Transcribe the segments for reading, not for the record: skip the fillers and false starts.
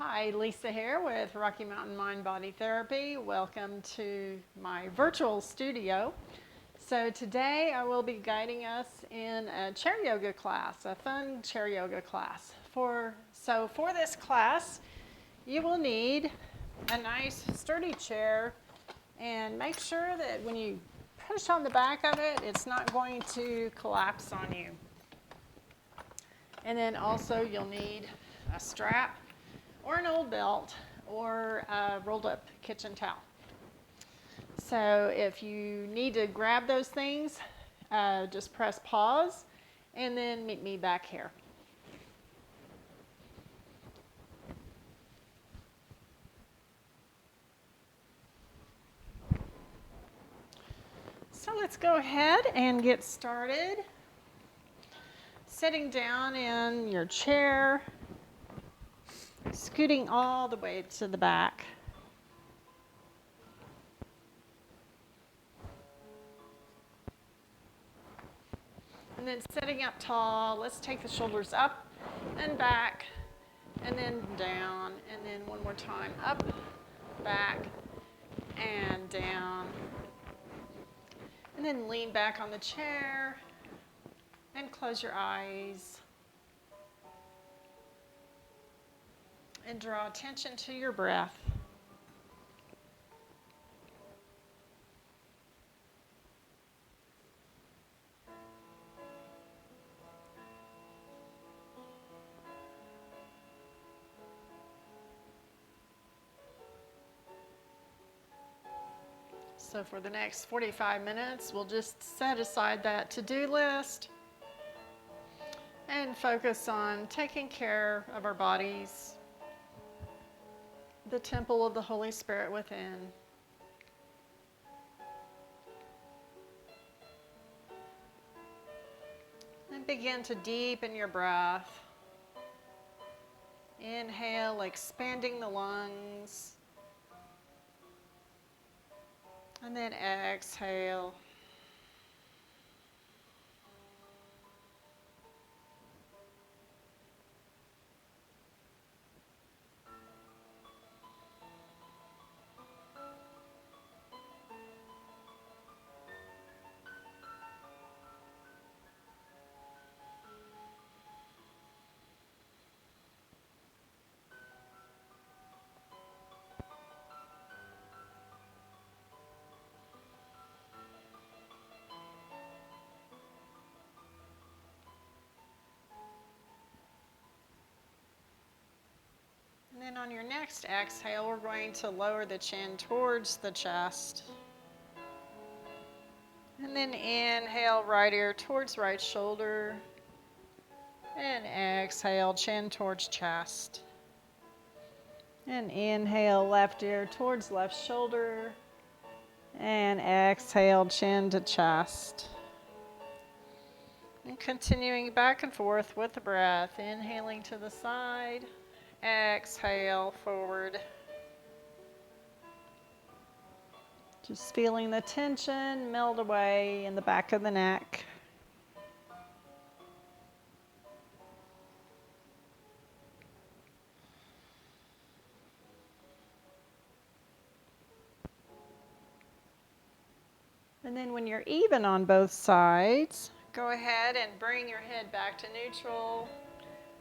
Hi, Lisa here with Rocky Mountain Mind Body Therapy. Welcome to my virtual studio. So today I will be guiding us in a chair yoga class, a fun chair yoga class. For this class, you will need a nice sturdy chair, and make sure that when you push on the back of it, it's not going to collapse on you. And then also you'll need a strap or an old belt or a rolled up kitchen towel. So if you need to grab those things, just press pause and then meet me back here. So let's go ahead and get started. Sitting down in your chair, scooting all the way to the back. And then sitting up tall, let's take the shoulders up and back, and then down, and then one more time, up, back, and down. And then lean back on the chair and close your eyes. And draw attention to your breath. So for the next 45 minutes, we'll just set aside that to-do list and focus on taking care of our bodies, the temple of the Holy Spirit within. And begin to deepen your breath. Inhale, expanding the lungs. And then exhale. And then on your next exhale, we're going to lower the chin towards the chest. And then inhale, right ear towards right shoulder. And exhale, chin towards chest. And inhale, left ear towards left shoulder. And exhale, chin to chest. And continuing back and forth with the breath, inhaling to the side. Exhale, forward. Just feeling the tension melt away in the back of the neck. And then when you're even on both sides, go ahead and bring your head back to neutral.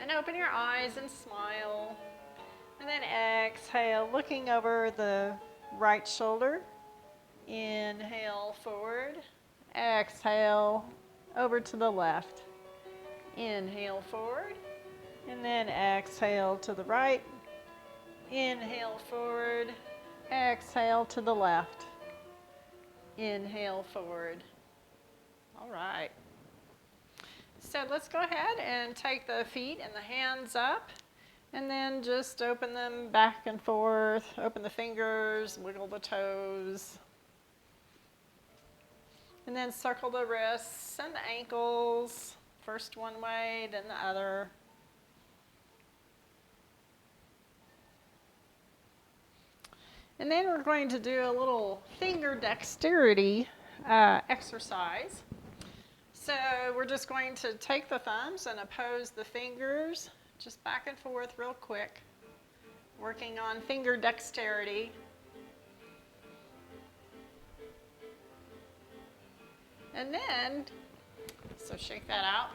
And open your eyes and smile. And then exhale, looking over the right shoulder. Inhale, forward. Exhale, over to the left. Inhale, forward. And then exhale to the right. Inhale, forward. Exhale to the left. Inhale, forward. All right. So let's go ahead and take the feet and the hands up, and then just open them back and forth. Open the fingers, wiggle the toes. And then circle the wrists and the ankles. First one way, then the other. And then we're going to do a little finger dexterity exercise. So we're just going to take the thumbs and oppose the fingers, just back and forth real quick. working on finger dexterity. And then, so shake that out.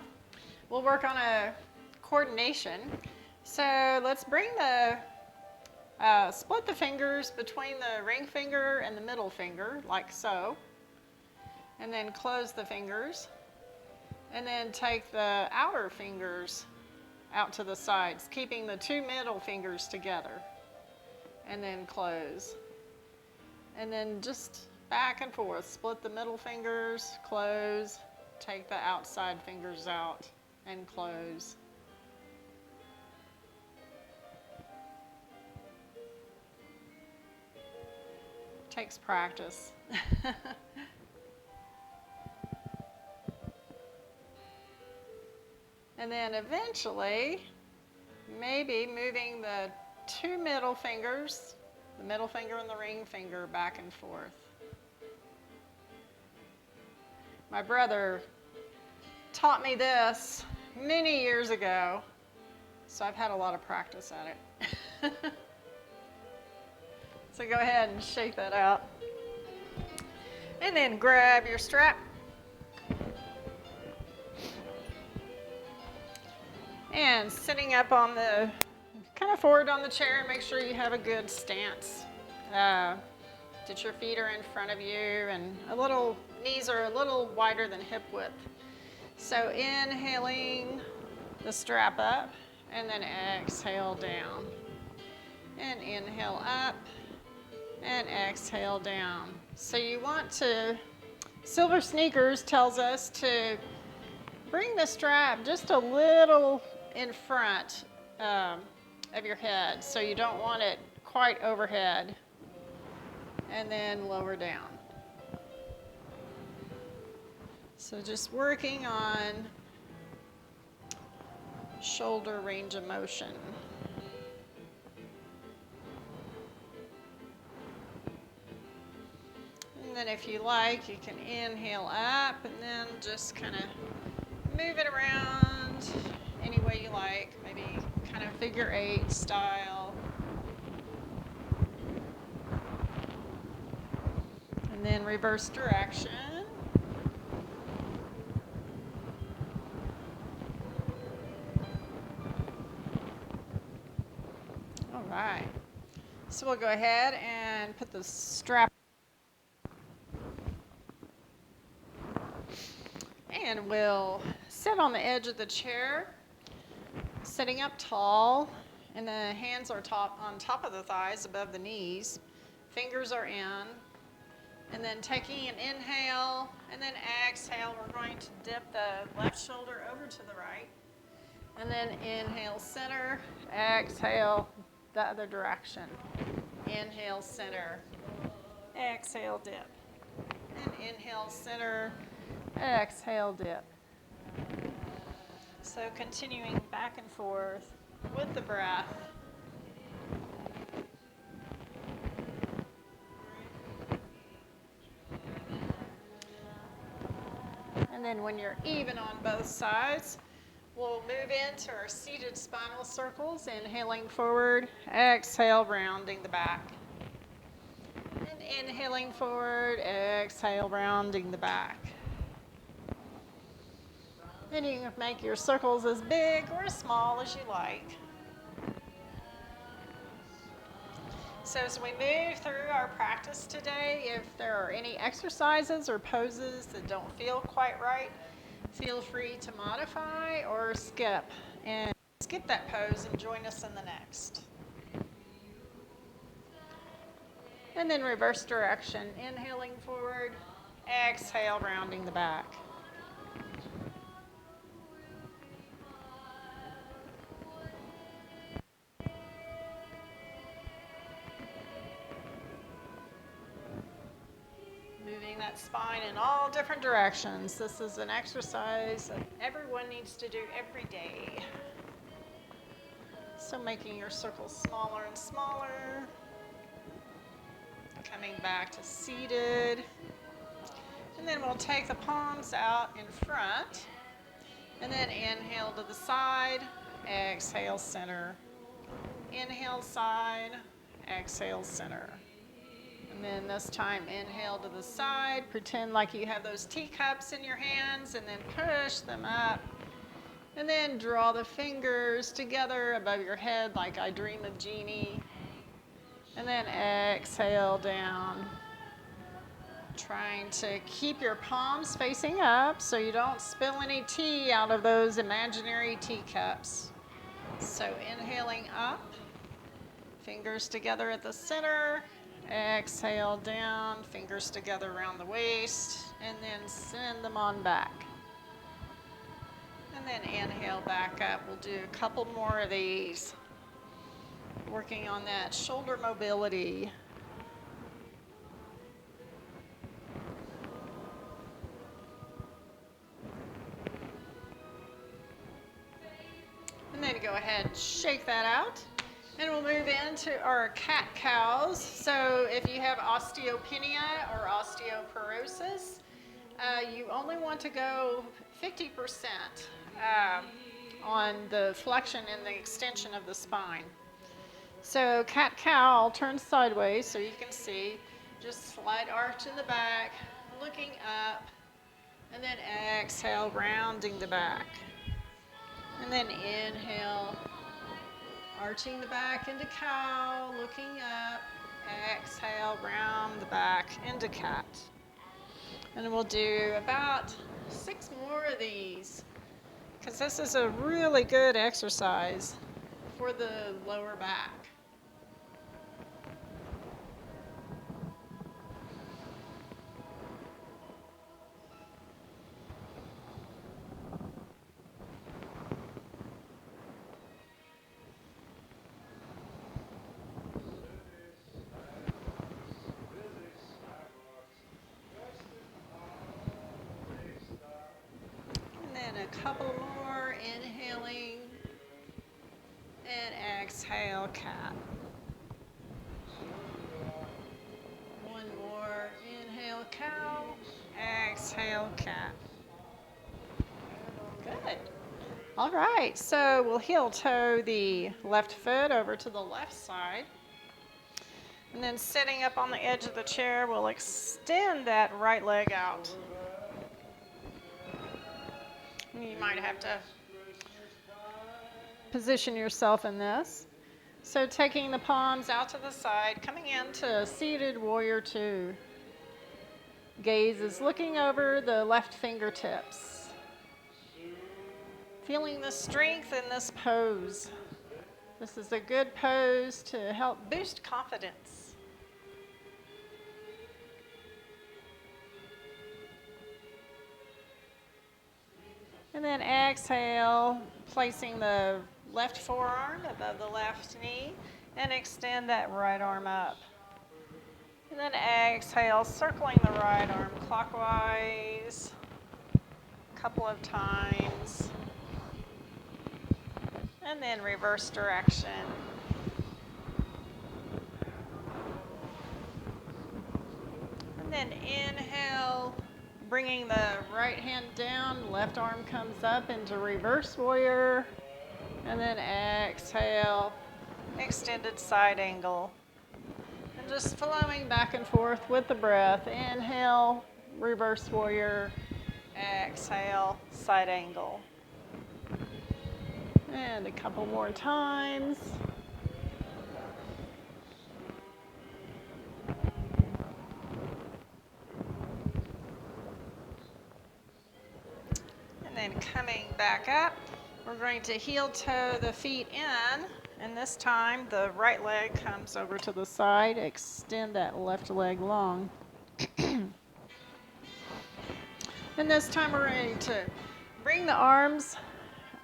We'll work on a coordination. So let's bring the, split the fingers between the ring finger and the middle finger, like so. And then close the fingers. And then take the outer fingers out to the sides, keeping the two middle fingers together. And then close. And then just back and forth. Split the middle fingers, close, take the outside fingers out, and close. Takes practice. And then eventually, maybe moving the two middle fingers, the middle finger and the ring finger, back and forth. My brother taught me this many years ago, so I've had a lot of practice at it. So go ahead and shake that out. And then grab your strap. And sitting up on the, kind of forward on the chair, make sure you have a good stance. That your feet are in front of you and knees are a little wider than hip width. So inhaling the strap up and then exhale down. And inhale up and exhale down. So you want to, Silver Sneakers tells us to bring the strap just a little in front of your head, so you don't want it quite overhead, and then lower down. So just working on shoulder range of motion. And then if you like, you can inhale up and then just kind of move it around any way you like, maybe kind of figure 8 style. And then reverse direction. All right. So we'll go ahead and put the strap. And we'll sit on the edge of the chair, sitting up tall, and the hands are on top of the thighs, above the knees. Fingers are in. And then taking an inhale, and then exhale, we're going to dip the left shoulder over to the right. And then inhale, center, exhale, the other direction. Inhale, center, exhale, dip. And inhale, center, exhale, dip. So continuing back and forth with the breath. And then when you're even on both sides, we'll move into our seated spinal circles, inhaling forward, exhale, rounding the back. And inhaling forward, exhale, rounding the back. And you can make your circles as big or as small as you like. So as we move through our practice today, if there are any exercises or poses that don't feel quite right, feel free to modify or skip. And skip that pose and join us in the next. And then reverse direction, inhaling forward, exhale, rounding the back. Moving that spine in all different directions. This is an exercise that everyone needs to do every day. So making your circles smaller and smaller. Coming back to seated. And then we'll take the palms out in front. And then inhale to the side. Exhale, center. Inhale side, exhale center. And then this time, inhale to the side. Pretend like you have those teacups in your hands and then push them up. And then draw the fingers together above your head like I Dream of Jeannie. And then exhale down. Trying to keep your palms facing up so you don't spill any tea out of those imaginary teacups. So inhaling up, fingers together at the center. Exhale down, fingers together around the waist, and then send them on back. And then inhale back up. We'll do a couple more of these. Working on that shoulder mobility. And then go ahead and shake that out. And we'll move into our cat-cows. So if you have osteopenia or osteoporosis, you only want to go 50% on the flexion and the extension of the spine. So cat-cow, I'll turn sideways so you can see. Just slight arch in the back, looking up, and then exhale, rounding the back. And then inhale, arching the back into cow, looking up, exhale, round the back into cat. And we'll do about 6 more of these, because this is a really good exercise for the lower back. A couple more, inhaling, and exhale, cat. One more, inhale, cow, exhale, cat. Good. All right, so we'll heel toe the left foot over to the left side. And then sitting up on the edge of the chair, we'll extend that right leg out. You might have to position yourself in this. So taking the palms out to the side, coming into seated warrior 2. Gaze is looking over the left fingertips. Feeling the strength in this pose. This is a good pose to help boost confidence. And then exhale, placing the left forearm above the left knee, and extend that right arm up. And then exhale, circling the right arm clockwise a couple of times. And then reverse direction. And then inhale, bringing the right hand down, left arm comes up into reverse warrior, and then exhale, extended side angle. And just flowing back and forth with the breath. Inhale, reverse warrior, exhale, side angle. And a couple more times. And then coming back up, we're going to heel toe the feet in, and this time the right leg comes over to the side. Extend that left leg long. And this time we're ready to bring the arms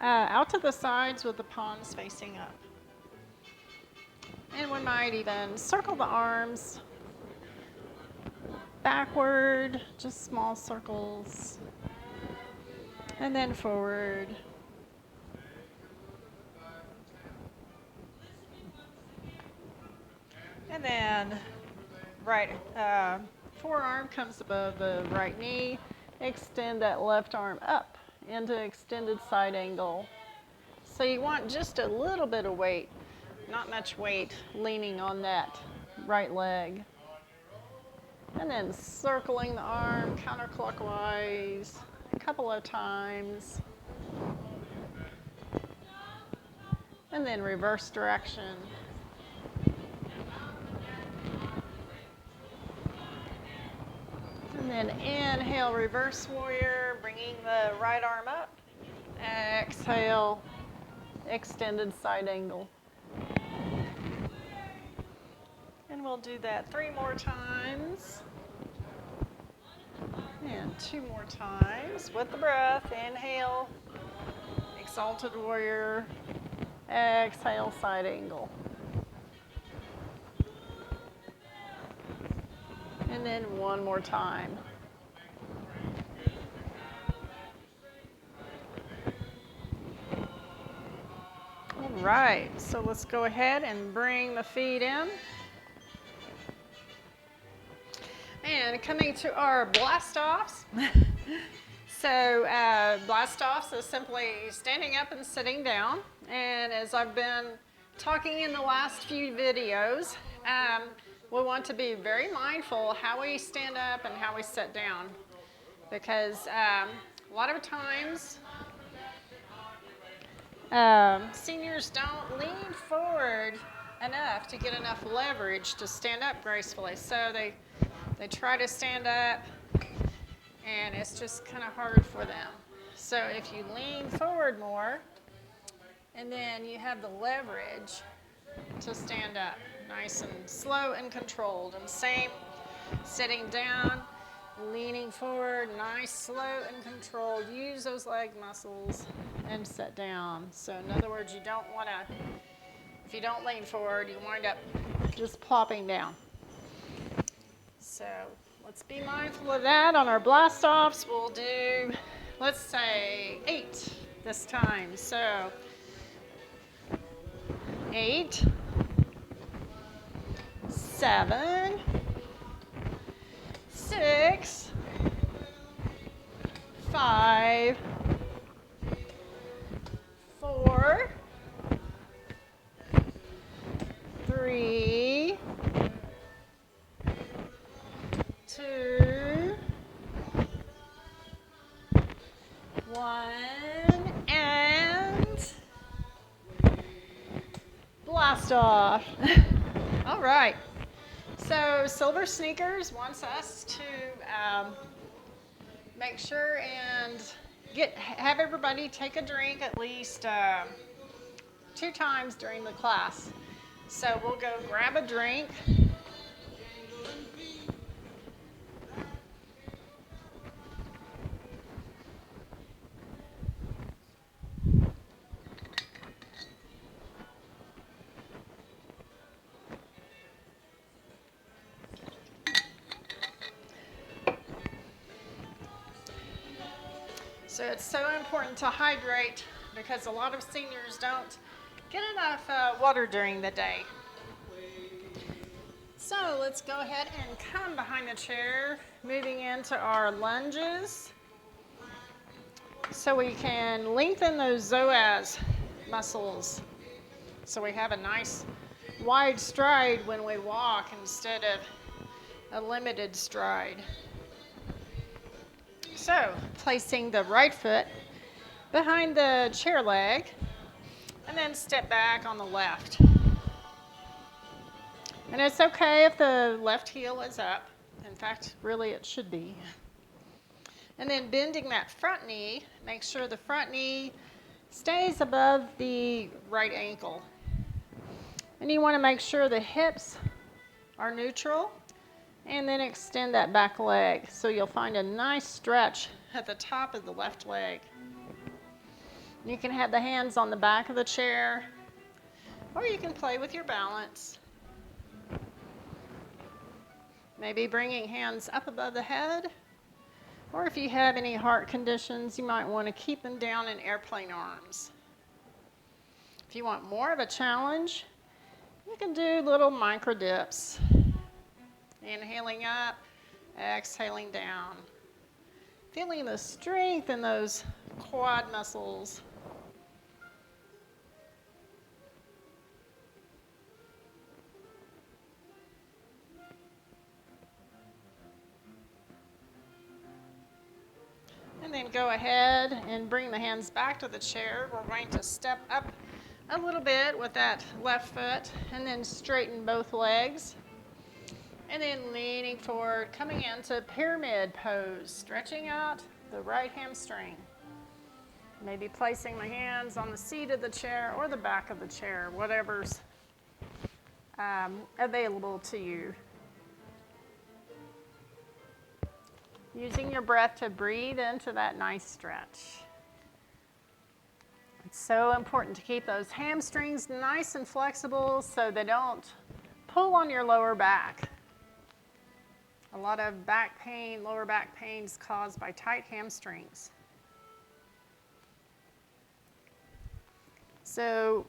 out to the sides with the palms facing up. And we might even circle the arms backward, just small circles. And then forward. And then right forearm comes above the right knee. Extend that left arm up into extended side angle. So you want just a little bit of weight not much weight leaning on that right leg. And then circling the arm counterclockwise a couple of times. And then reverse direction. And then inhale, reverse warrior, bringing the right arm up. Exhale, extended side angle. And we'll do that 3 more times. And 2 more times with the breath. Inhale, exalted warrior. Exhale, side angle. And then 1 more time. All right, so let's go ahead and bring the feet in. And coming to our blast-offs. So blast-offs is simply standing up and sitting down. And as I've been talking in the last few videos, we want to be very mindful how we stand up and how we sit down. Because a lot of times, seniors don't lean forward enough to get enough leverage to stand up gracefully. So they try to stand up, and it's just kind of hard for them. So if you lean forward more, and then you have the leverage to stand up, nice and slow and controlled. And same, sitting down, leaning forward, nice, slow and controlled. Use those leg muscles and sit down. So in other words, you don't want to, if you don't lean forward, you wind up just plopping down. So let's be mindful of that. On our blast-offs, we'll do, let's say, 8 this time. So 8, 7, 6, 5, 4, 3, 2, 1, and blast off. All right. So Silver Sneakers wants us to make sure and have everybody take a drink at least 2 times during the class. So we'll go grab a drink. So it's so important to hydrate because a lot of seniors don't get enough water during the day. So let's go ahead and come behind the chair, moving into our lunges. So we can lengthen those psoas muscles. So we have a nice wide stride when we walk instead of a limited stride. So, placing the right foot behind the chair leg, and then step back on the left. And it's okay if the left heel is up. In fact, really it should be. And then bending that front knee, make sure the front knee stays above the right ankle. And you want to make sure the hips are neutral. And then extend that back leg. So you'll find a nice stretch at the top of the left leg. You can have the hands on the back of the chair, or you can play with your balance. Maybe bringing hands up above the head, or if you have any heart conditions, you might want to keep them down in airplane arms. If you want more of a challenge, you can do little micro dips. Inhaling up, exhaling down. Feeling the strength in those quad muscles. then go ahead and bring the hands back to the chair. We're going to step up a little bit with that left foot and then straighten both legs. And then leaning forward, coming into pyramid pose, stretching out the right hamstring. Maybe placing the hands on the seat of the chair or the back of the chair, whatever's available to you. Using your breath to breathe into that nice stretch. It's so important to keep those hamstrings nice and flexible so they don't pull on your lower back. A lot of back pain, lower back pain is caused by tight hamstrings. So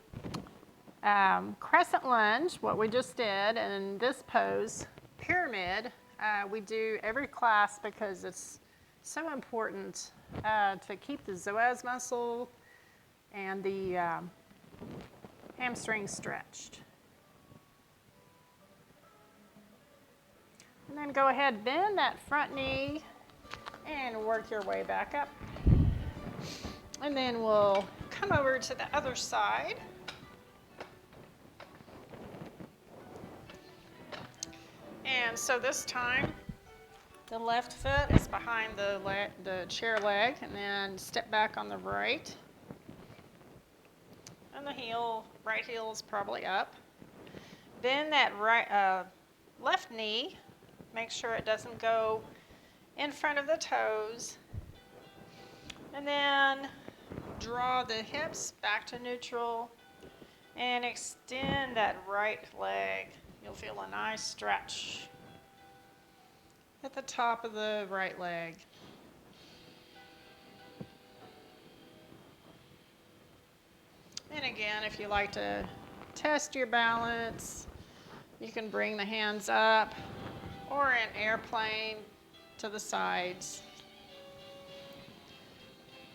crescent lunge, what we just did, and in this pose, pyramid, we do every class because it's so important to keep the psoas muscle and the hamstring stretched. And then go ahead, bend that front knee and work your way back up. And then we'll come over to the other side. And so this time, the left foot is behind the chair leg, and then step back on the right. And the right heel is probably up. Bend that left knee. Make sure it doesn't go in front of the toes. And then draw the hips back to neutral and extend that right leg. You'll feel a nice stretch at the top of the right leg. And again, if you like to test your balance, you can bring the hands up or an airplane to the sides.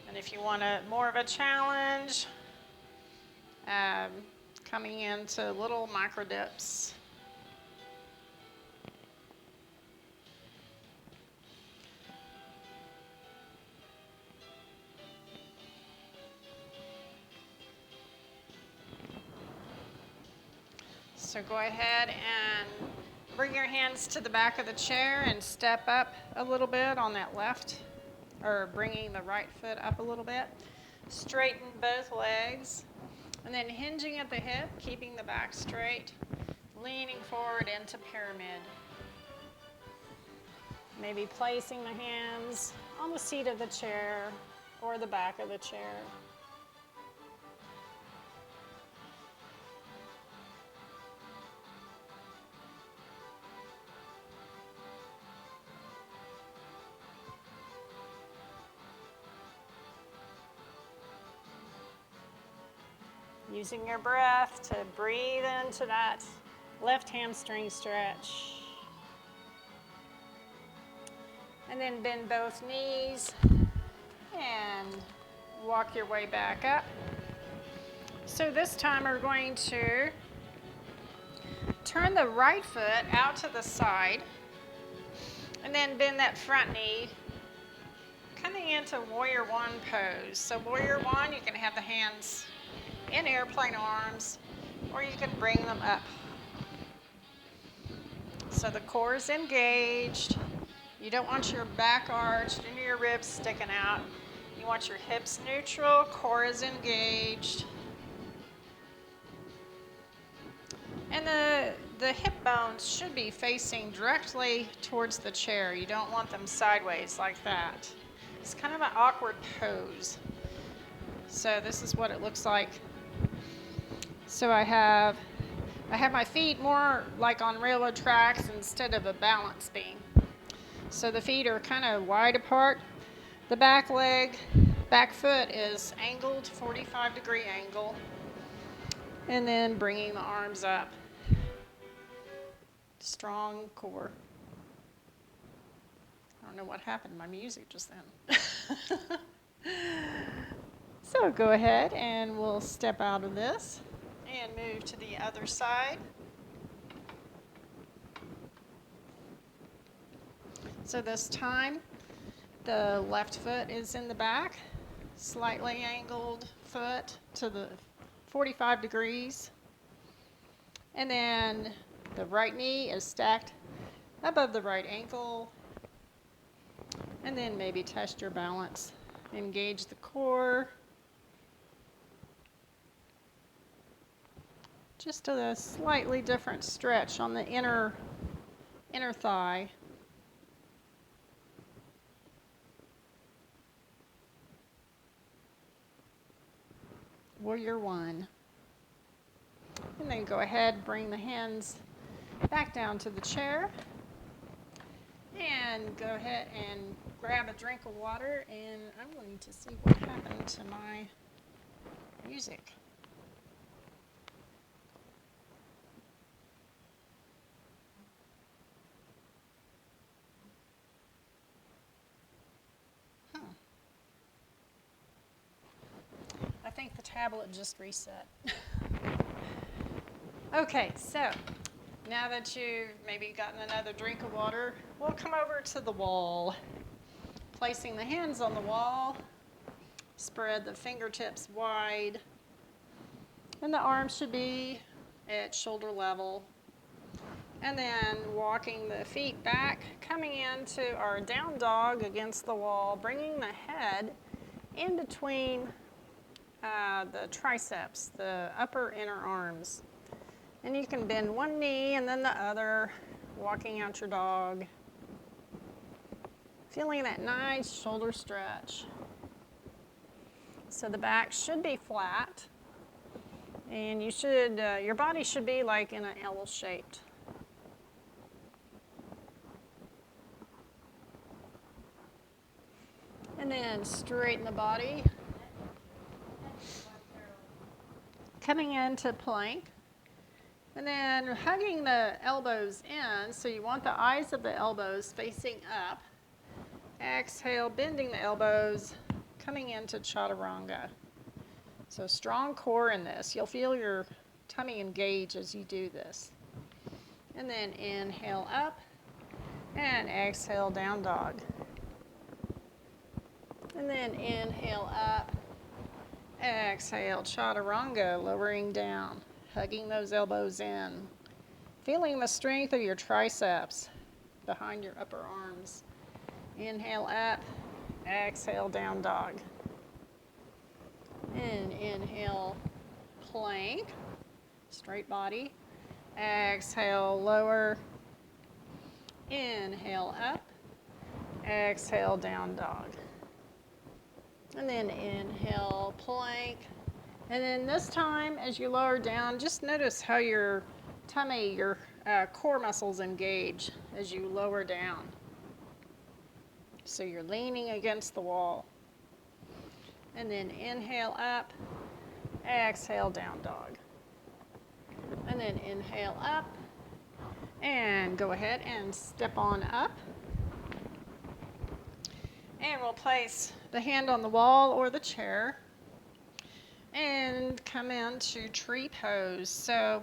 And if you want more of a challenge, coming into little micro dips. So go ahead and bring your hands to the back of the chair and step up a little bit on that left, or bringing the right foot up a little bit. Straighten both legs, and then hinging at the hip, keeping the back straight, leaning forward into pyramid. Maybe placing the hands on the seat of the chair or the back of the chair. Using your breath to breathe into that left hamstring stretch. And then bend both knees and walk your way back up. So this time we're going to turn the right foot out to the side and then bend that front knee, coming into warrior one pose. So warrior one, you can have the hands in airplane arms, or you can bring them up. So the core is engaged. You don't want your back arched and your ribs sticking out. You want your hips neutral, core is engaged. And the hip bones should be facing directly towards the chair. You don't want them sideways like that. It's kind of an awkward pose. So this is what it looks like. So I have my feet more like on railroad tracks instead of a balance beam. So the feet are kind of wide apart. The back foot is angled, 45-degree angle. And then bringing the arms up. Strong core. I don't know what happened to my music just then. So go ahead and we'll step out of this and move to the other side. So this time, The left foot is in the back, slightly angled foot to the 45 degrees. And then the right knee is stacked above the right ankle. And then maybe test your balance. Engage the core. Just a slightly different stretch on the inner thigh. Warrior one. And then go ahead, bring the hands back down to the chair. And go ahead and grab a drink of water, and I'm going to see what happened to my music. I think the tablet just reset. Okay, so now that you've maybe gotten another drink of water, we'll come over to the wall. Placing the hands on the wall, spread the fingertips wide, and the arms should be at shoulder level. And then walking the feet back, coming into our down dog against the wall, bringing the head in between the triceps, the upper inner arms. And you can bend one knee and then the other, walking out your dog. Feeling that nice shoulder stretch. So the back should be flat. And you should, your body should be like in an L shaped. And then straighten the body. Coming into plank. And then hugging the elbows in, so you want the eyes of the elbows facing up. Exhale, bending the elbows, coming into chaturanga. So strong core in this. You'll feel your tummy engage as you do this. And then inhale up, and exhale down dog. And then inhale up, exhale chaturanga, lowering down. Hugging those elbows in. Feeling the strength of your triceps behind your upper arms. Inhale up, exhale down dog. And inhale plank, straight body. Exhale lower. Inhale up, exhale down dog. And then inhale plank. And then this time, as you lower down, just notice how your tummy, your core muscles engage as you lower down. So you're leaning against the wall. And then inhale up, exhale down dog. And then inhale up, and go ahead and step on up. And we'll place the hand on the wall or the chair. And come into tree pose. So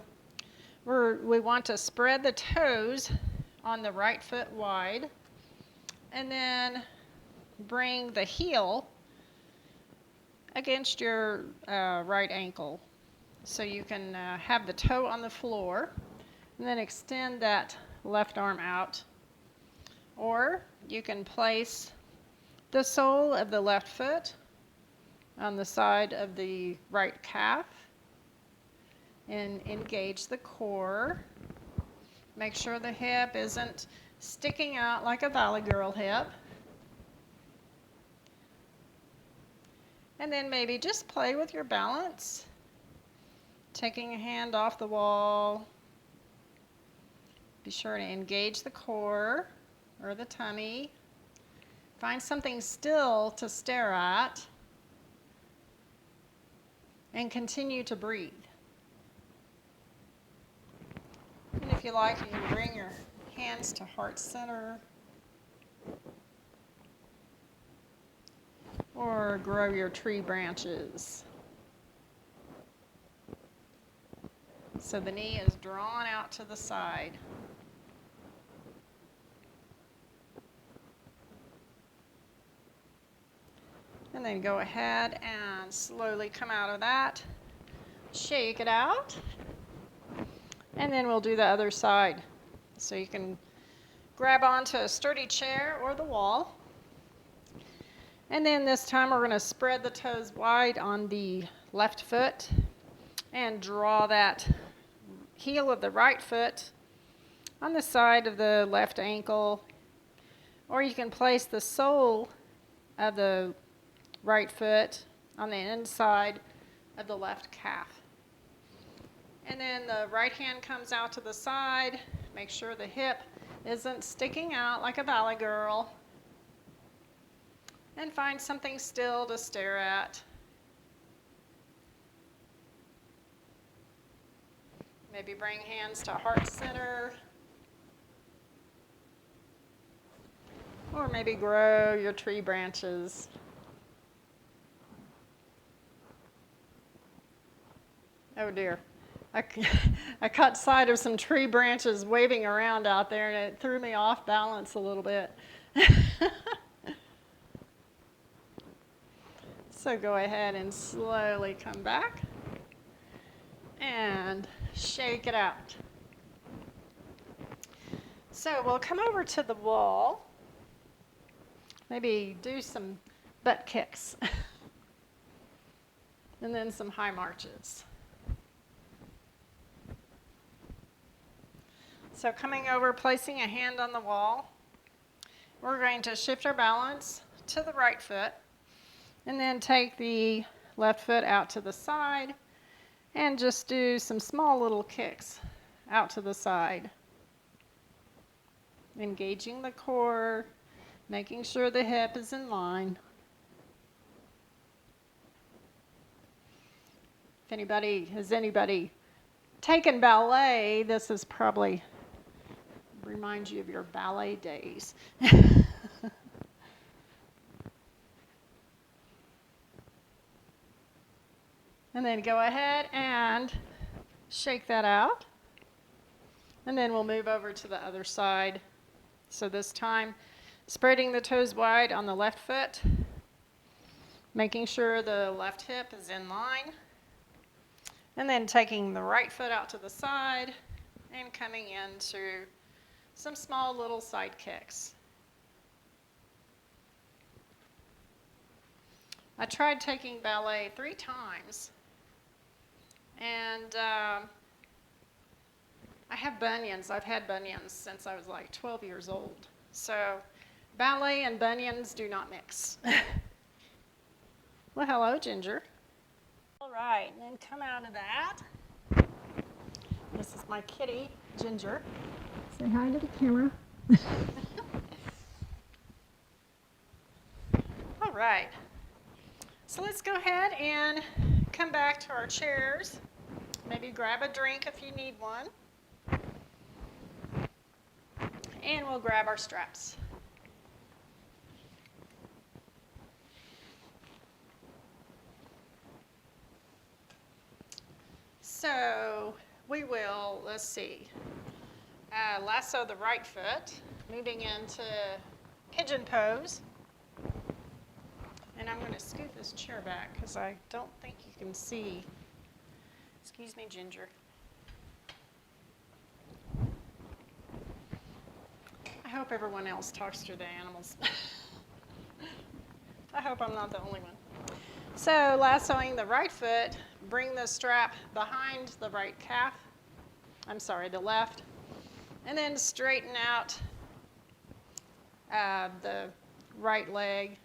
we want to spread the toes on the right foot wide. And then bring the heel against your right ankle. So you can have the toe on the floor. And then extend that left arm out. Or you can place the sole of the left foot on the side of the right calf and engage the core. Make sure the hip isn't sticking out like a Valley Girl hip. And then maybe just play with your balance. Taking a hand off the wall. Be sure to engage the core or the tummy. Find something still to stare at. And continue to breathe. And if you like, you can bring your hands to heart center. Or grow your tree branches. So the knee is drawn out to the side. And then go ahead and slowly come out of that. Shake it out. And then we'll do the other side. So you can grab onto a sturdy chair or the wall. And then this time we're going to spread the toes wide on the left foot and draw that heel of the right foot on the side of the left ankle. Or you can place the sole of the right foot on the inside of the left calf. And then the right hand comes out to the side. Make sure the hip isn't sticking out like a ballet girl. And find something still to stare at. Maybe bring hands to heart center. Or maybe grow your tree branches. Oh dear. I caught sight of some tree branches waving around out there, and it threw me off balance a little bit. So go ahead and slowly come back and shake it out. So we'll come over to the wall. Maybe do some butt kicks. And then some high marches. So coming over, placing a hand on the wall, we're going to shift our balance to the right foot and then take the left foot out to the side and just do some small little kicks out to the side. Engaging the core, making sure the hip is in line. Has anybody taken ballet, this is probably reminds you of your ballet days. And then go ahead and shake that out. And then we'll move over to the other side. So this time, spreading the toes wide on the left foot, making sure the left hip is in line. And then taking the right foot out to the side and coming into some small little side kicks. I tried taking ballet 3 times, and I have bunions. I've had bunions since I was like 12 years old. So ballet and bunions do not mix. Well, hello, Ginger. All right, and then come out of that. This is my kitty, Ginger. Say hi to the camera. All right. So let's go ahead and come back to our chairs. Maybe grab a drink if you need one. And we'll grab our straps. So we will, let's see, lasso the right foot, moving into pigeon pose. And I'm going to scoot this chair back because I don't think you can see. Excuse me, Ginger. I hope everyone else talks to the animals. I hope I'm not the only one. So lassoing the right foot, bring the strap behind the right calf. The left. And then straighten out the right leg.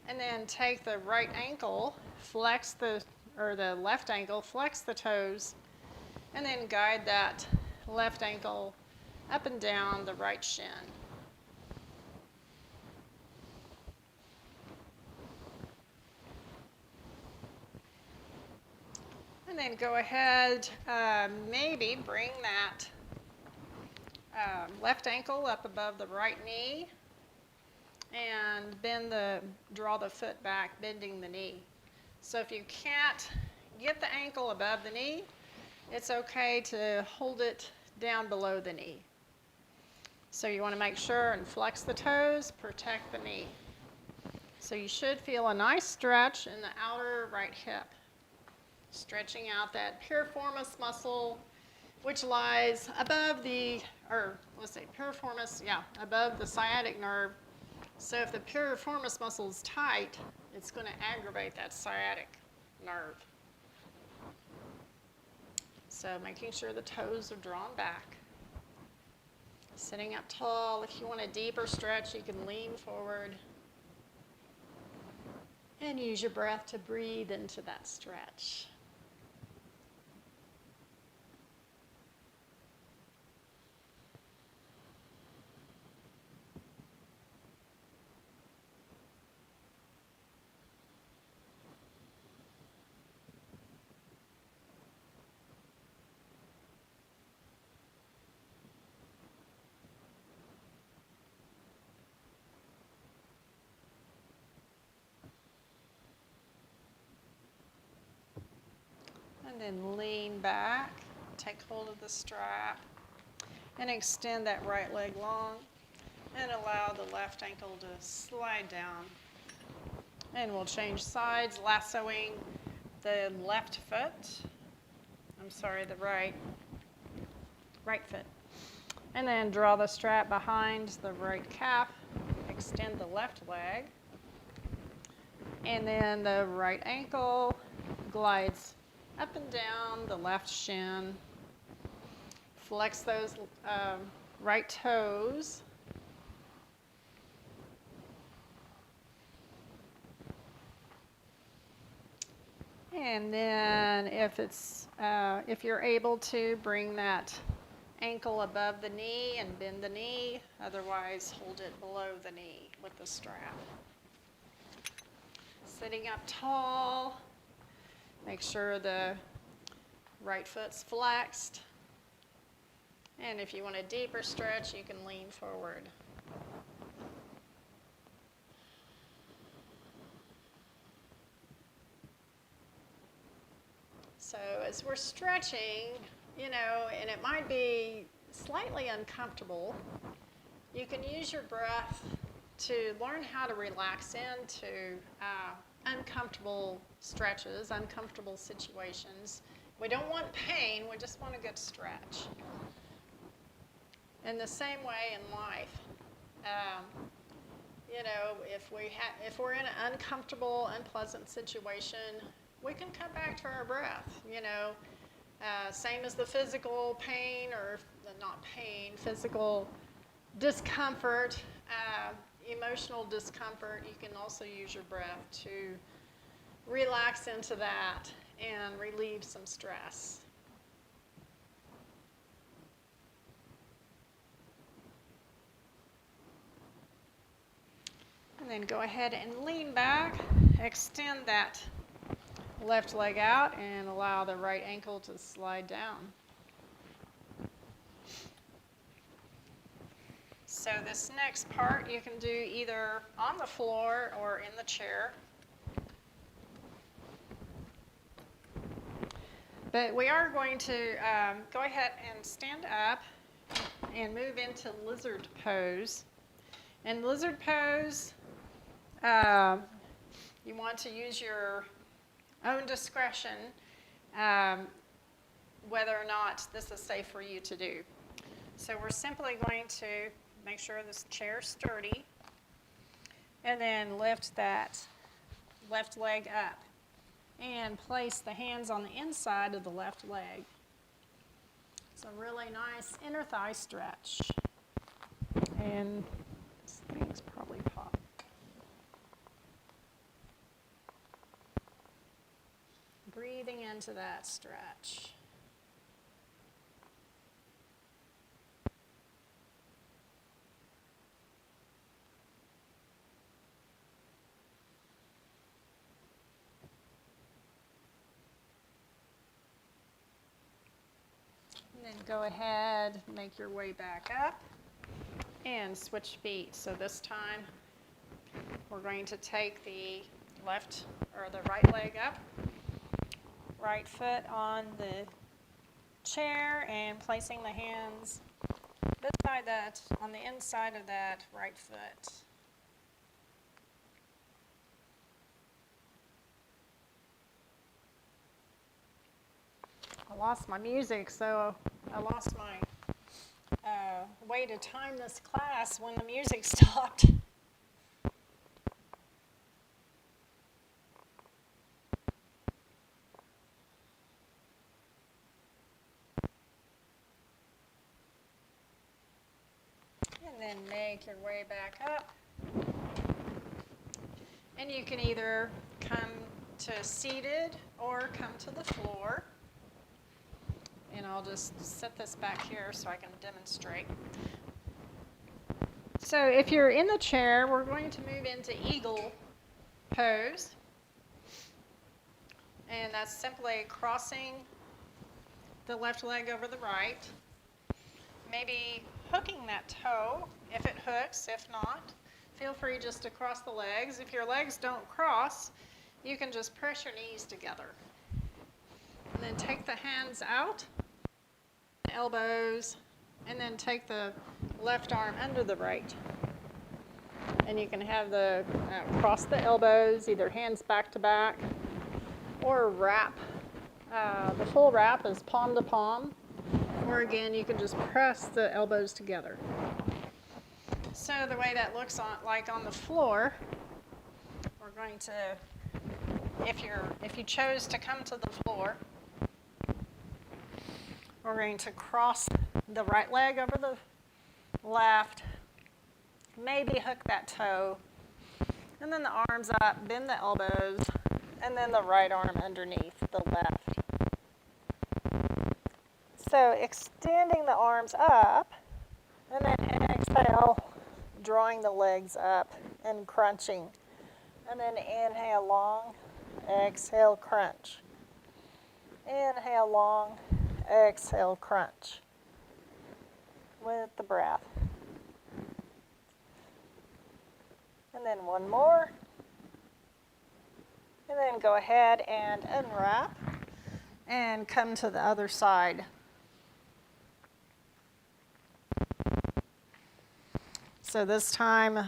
And then take the right ankle, the left ankle, flex the toes, and then guide that left ankle up and down the right shin. And then go ahead, maybe bring that left ankle up above the right knee and draw the foot back, bending the knee. So if you can't get the ankle above the knee, it's okay to hold it down below the knee. So you want to make sure and flex the toes, protect the knee. So you should feel a nice stretch in the outer right hip. Stretching out that piriformis muscle, which lies above the, piriformis, above the sciatic nerve. So if the piriformis muscle is tight, it's going to aggravate that sciatic nerve. So making sure the toes are drawn back. Sitting up tall. If you want a deeper stretch, you can lean forward. And use your breath to breathe into that stretch. And then lean back, take hold of the strap, and extend that right leg long, and allow the left ankle to slide down. And we'll change sides, lassoing the left foot. The right foot. And then draw the strap behind the right calf, extend the left leg, and then the right ankle glides up and down the left shin. Flex those right toes. And then if you're able to, bring that ankle above the knee and bend the knee. Otherwise, hold it below the knee with the strap. Sitting up tall. Make sure the right foot's flexed. And if you want a deeper stretch, you can lean forward. So as we're stretching, and it might be slightly uncomfortable, you can use your breath to learn how to relax into uncomfortable stretches, uncomfortable situations. We don't want pain, we just want a good stretch. In the same way in life, if we're in an uncomfortable, unpleasant situation, we can come back to our breath, same as the physical pain, or not pain, physical discomfort, emotional discomfort. You can also use your breath to relax into that and relieve some stress. And then go ahead and lean back, extend that left leg out, and allow the right ankle to slide down. So this next part you can do either on the floor or in the chair. But we are going to go ahead and stand up and move into lizard pose. In lizard pose, you want to use your own discretion whether or not this is safe for you to do. So we're simply going to make sure this chair is sturdy, and then lift that left leg up and place the hands on the inside of the left leg. It's a really nice inner thigh stretch. And this thing's probably popped. Breathing into that stretch. And then go ahead, make your way back up and switch feet. So this time we're going to take the right leg up, right foot on the chair, and placing the hands beside that on the inside of that right foot. lost my music, so I lost my way to time this class when the music stopped. And then make your way back up. And you can either come to seated or come to the floor. And I'll just set this back here so I can demonstrate. So if you're in the chair, we're going to move into eagle pose. And that's simply crossing the left leg over the right. Maybe hooking that toe if it hooks. If not, feel free just to cross the legs. If your legs don't cross, you can just press your knees together. And then take the hands out, elbows, and then take the left arm under the right. And you can have the cross the elbows, either hands back to back, or wrap. The full wrap is palm to palm. Or again, you can just press the elbows together. So the way that looks like on the floor, we're going to, if you chose to come to the floor, we're going to cross the right leg over the left, maybe hook that toe, and then the arms up, bend the elbows, and then the right arm underneath the left. So extending the arms up, and then exhale, drawing the legs up and crunching. And then inhale long, exhale crunch. Inhale long, exhale crunch with the breath. And then one more. And then go ahead and unwrap and come to the other side. So this time,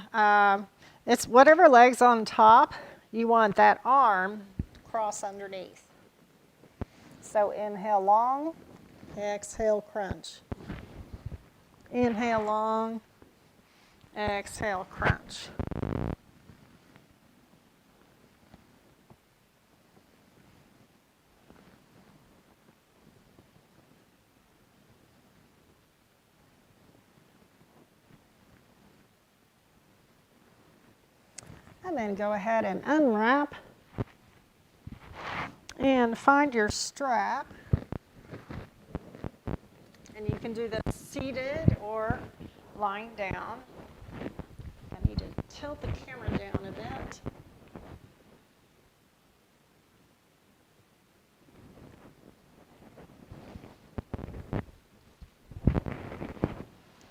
it's whatever leg's on top, you want that arm cross underneath. So inhale long, exhale crunch. Inhale long, exhale crunch. And then go ahead and unwrap and find your strap. And you can do this seated or lying down. I need to tilt the camera down a bit.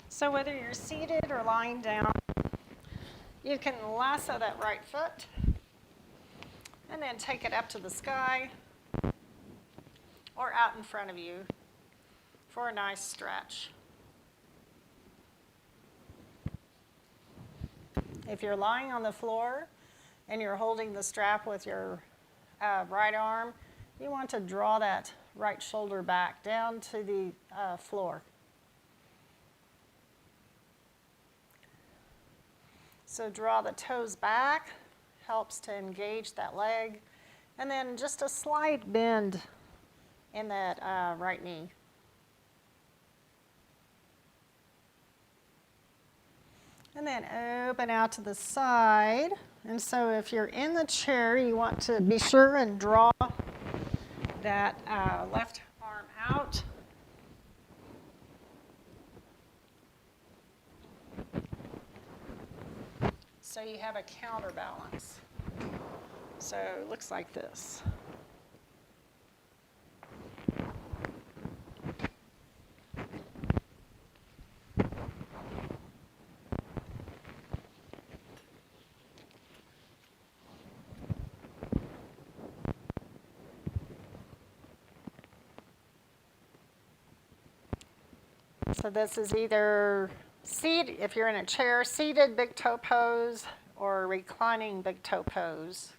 So whether you're seated or lying down, you can lasso that right foot and then take it up to the sky or out in front of you for a nice stretch. If you're lying on the floor and you're holding the strap with your right arm, you want to draw that right shoulder back down to the floor. So draw the toes back, helps to engage that leg, and then just a slight bend in that right knee. And then open out to the side. And so if you're in the chair, you want to be sure and draw that left arm out. So you have a counterbalance. So it looks like this. So this is either seated, if you're in a chair, seated big toe pose, or reclining big toe pose.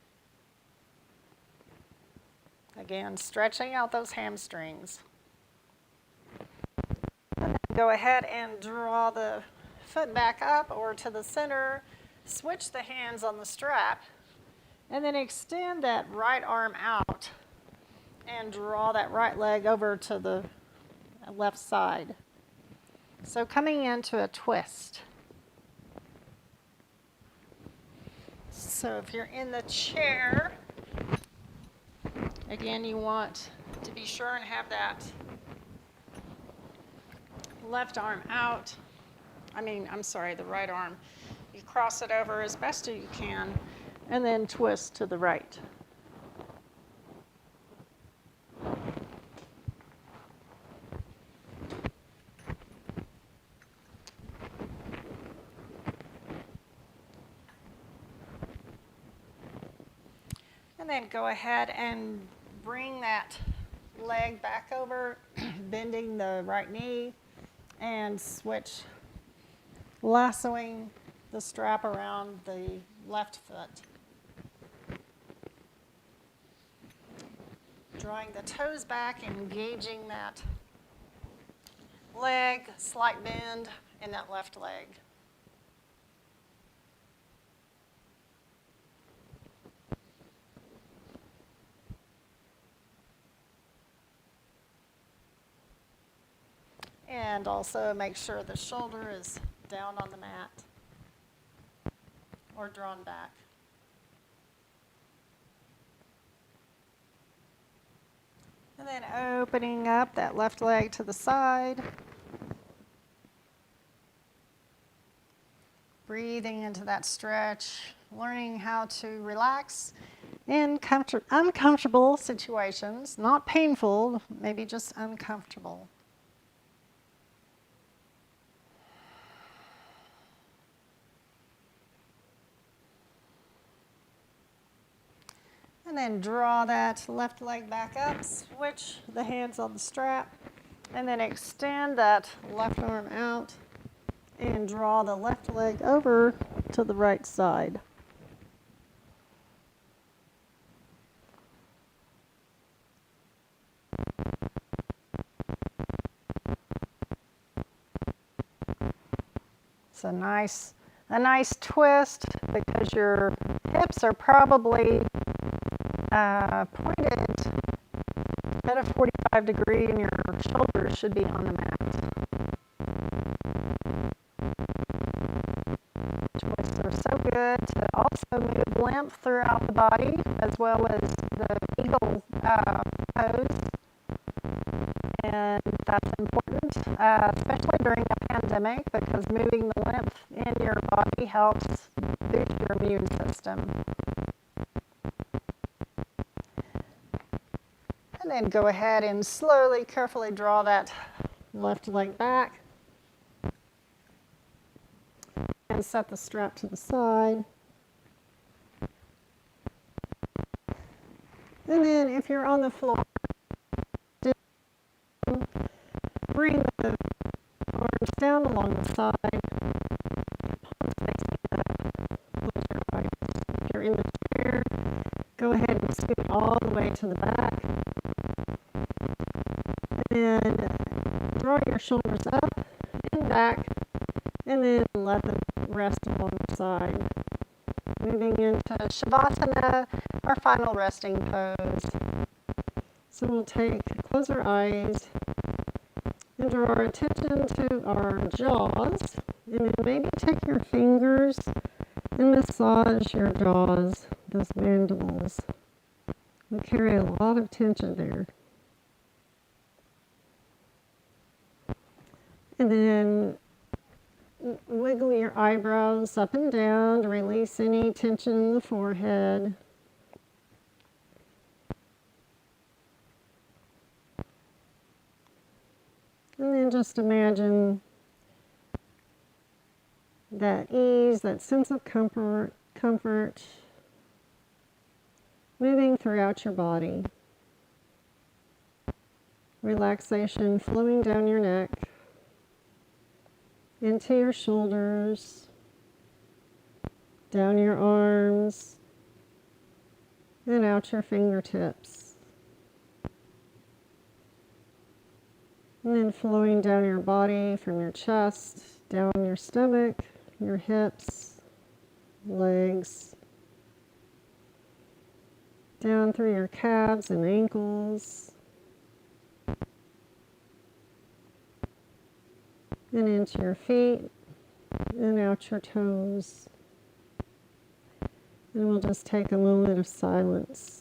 Again, stretching out those hamstrings. Go ahead and draw the foot back up or to the center. Switch the hands on the strap. And then extend that right arm out and draw that right leg over to the left side. So coming into a twist. So if you're in the chair, again, you want to be sure and have that left arm out. The right arm. You cross it over as best as you can and then twist to the right. And then go ahead and bring that leg back over, bending the right knee, and switch, lassoing the strap around the left foot. Drawing the toes back, engaging that leg, slight bend in that left leg. And also make sure the shoulder is down on the mat or drawn back. And then opening up that left leg to the side. Breathing into that stretch, learning how to relax in uncomfortable situations, not painful, maybe just uncomfortable. And then draw that left leg back up, switch the hands on the strap, and then extend that left arm out and draw the left leg over to the right side. It's a nice twist because your hips are probably pointed at a 45 degree and your shoulders should be on the mat. Twists are so good to also move lymph throughout the body as well as the eagle pose. And that's important, especially during a pandemic, because moving the lymph in your body helps boost your immune system. And then go ahead and slowly, carefully draw that left leg back. And set the strap to the side. And then if you're on the floor, bring the arms down along the side. Palms facing up. Close your eyes. If you're in the chair, go ahead and scoot all the way to the back. And then draw your shoulders up and back. And then let them rest along the side. Moving into Shavasana, our final resting pose. So we'll close our eyes and draw our attention to our jaws. And then maybe take your fingers and massage your jaws, those mandibles. We carry a lot of tension there. And then wiggle your eyebrows up and down to release any tension in the forehead. And then just imagine that ease, that sense of comfort moving throughout your body. Relaxation flowing down your neck, into your shoulders, down your arms, and out your fingertips. And then flowing down your body from your chest, down your stomach, your hips, legs, down through your calves and ankles, and into your feet and out your toes. And we'll just take a moment of silence.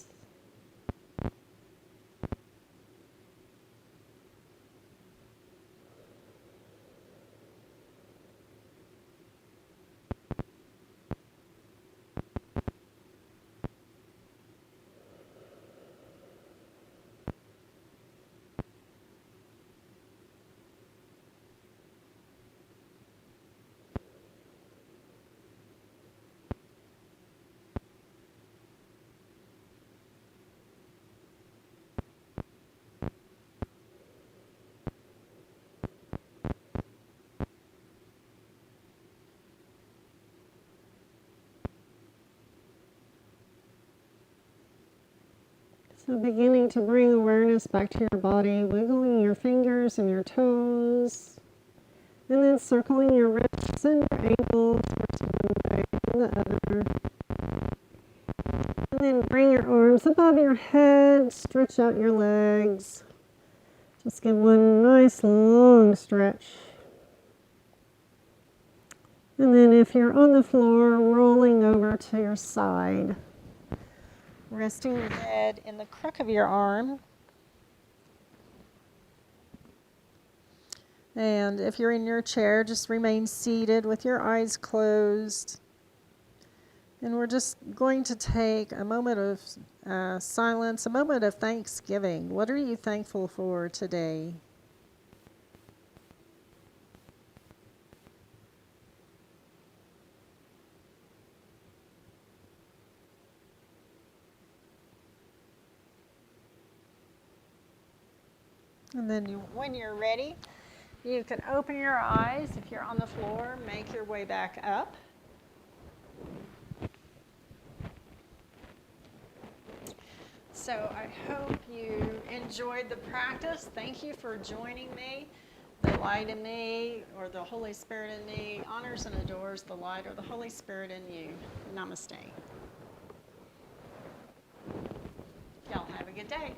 So beginning to bring awareness back to your body, wiggling your fingers and your toes, and then circling your wrists and your ankles, first one way and the other. And then bring your arms above your head, stretch out your legs. Just give one nice long stretch. And then if you're on the floor, rolling over to your side. Resting your head in the crook of your arm. And if you're in your chair, just remain seated with your eyes closed. And we're just going to take a moment of silence, a moment of thanksgiving. What are you thankful for today? And then when you're ready, you can open your eyes. If you're on the floor, make your way back up. So I hope you enjoyed the practice. Thank you for joining me. The light in me, or the Holy Spirit in me, honors and adores the light or the Holy Spirit in you. Namaste. Y'all have a good day.